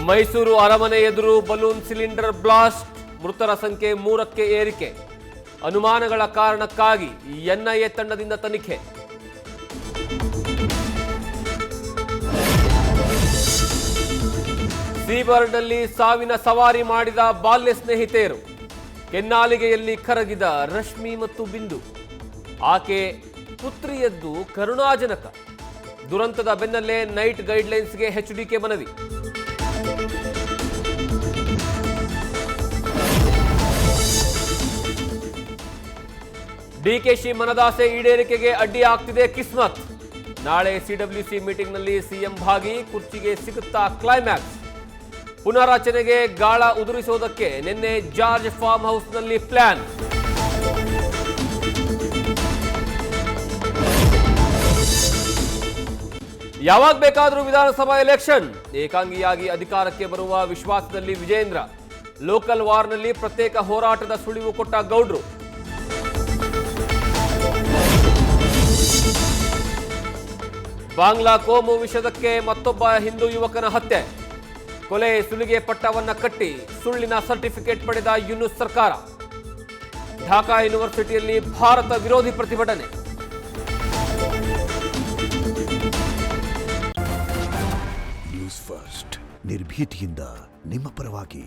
ಮೈಸೂರು ಅರಮನೆ ಎದುರು balloon cylinder blast, ಮೃತರ ಸಂಖ್ಯೆ 3ಕ್ಕೆ ಏರಿಕೆ. ಅನುಮಾನಗಳ ಕಾರಣಕ್ಕಾಗಿ ಎನ್ಐಎ ತಂಡದಿಂದ ತನಿಖೆ. ಸೀಬರ್ಡ್ನಲ್ಲಿ ಸಾವಿನ ಸವಾರಿ ಮಾಡಿದ ಬಾಲ್ಯ ಸ್ನೇಹಿತೆಯರು, ಕೆನ್ನಾಲಿಗೆಯಲ್ಲಿ ಕರಗಿದ ರಶ್ಮಿ ಮತ್ತು ಬಿಂದು. ಆಕೆ ಪುತ್ರಿಯದ್ದು ಕರುಣಾಜನಕ. ದುರಂತದ ಬೆನ್ನಲ್ಲೇ ನೈಟ್ ಗೈಡ್ಲೈನ್ಸ್ಗೆ ಎಚ್ಡಿಕೆ ಮನವಿ. ಡಿಕೆಶಿ ಮನದಾಸೆ ಈಡೇರಿಕೆಗೆ ಅಡ್ಡಿ ಆಗ್ತಿದೆ ಕಿಸ್ಮತ್. ನಾಳೆ ಸಿಡಬ್ಲ್ಯೂಸಿ ಮೀಟಿಂಗ್ನಲ್ಲಿ ಸಿಎಂ ಭಾಗಿ, ಕುರ್ಚಿಗೆ ಸಿಗುತ್ತಾ ಕ್ಲೈಮ್ಯಾಕ್ಸ್. ಪುನರಾಚನೆಗೆ ಗಾಳ ಉದುರಿಸೋದಕ್ಕೆ ನಿನ್ನೆ ಜಾರ್ಜ್ ಫಾರ್ಮ್ ಹೌಸ್ನಲ್ಲಿ ಪ್ಲಾನ್. ಯಾವಾಗ ಬೇಕಾದರೂ ವಿಧಾನಸಭಾ ಎಲೆಕ್ಷನ್, ಏಕಾಂಗಿಯಾಗಿ ಅಧಿಕಾರಕ್ಕೆ ಬರುವ ವಿಶ್ವಾಸದಲ್ಲಿ ವಿಜೇಂದ್ರ. ಲೋಕಲ್ ವಾರ್ನಲ್ಲಿ ಪ್ರತ್ಯೇಕ ಹೋರಾಟದ ಸುಳಿವು ಕೊಟ್ಟ ಗೌಡ್ರು. ಬಾಂಗ್ಲಾ ಕೋಮು ವಿಷದಕ್ಕೆ ಮತ್ತೊಬ್ಬ ಹಿಂದೂ ಯುವಕನ ಹತ್ಯೆ. ಕೊಲೆ ಸುಲಿಗೆ ಪಟ್ಟವನ್ನ ಕಟ್ಟಿ ಸುಳ್ಳಿನ ಸರ್ಟಿಫಿಕೇಟ್ ಪಡೆದ ಯೂನುಸ್ ಸರ್ಕಾರ. ಢಾಕಾ ಯೂನಿವರ್ಸಿಟಿಯಲ್ಲಿ ಭಾರತ ವಿರೋಧಿ ಪ್ರತಿಭಟನೆ. ನ್ಯೂಸ್ ಫಸ್ಟ್, ನಿರ್ಭೀತಿಯಿಂದ ನಿಮ್ಮ ಪರವಾಗಿ.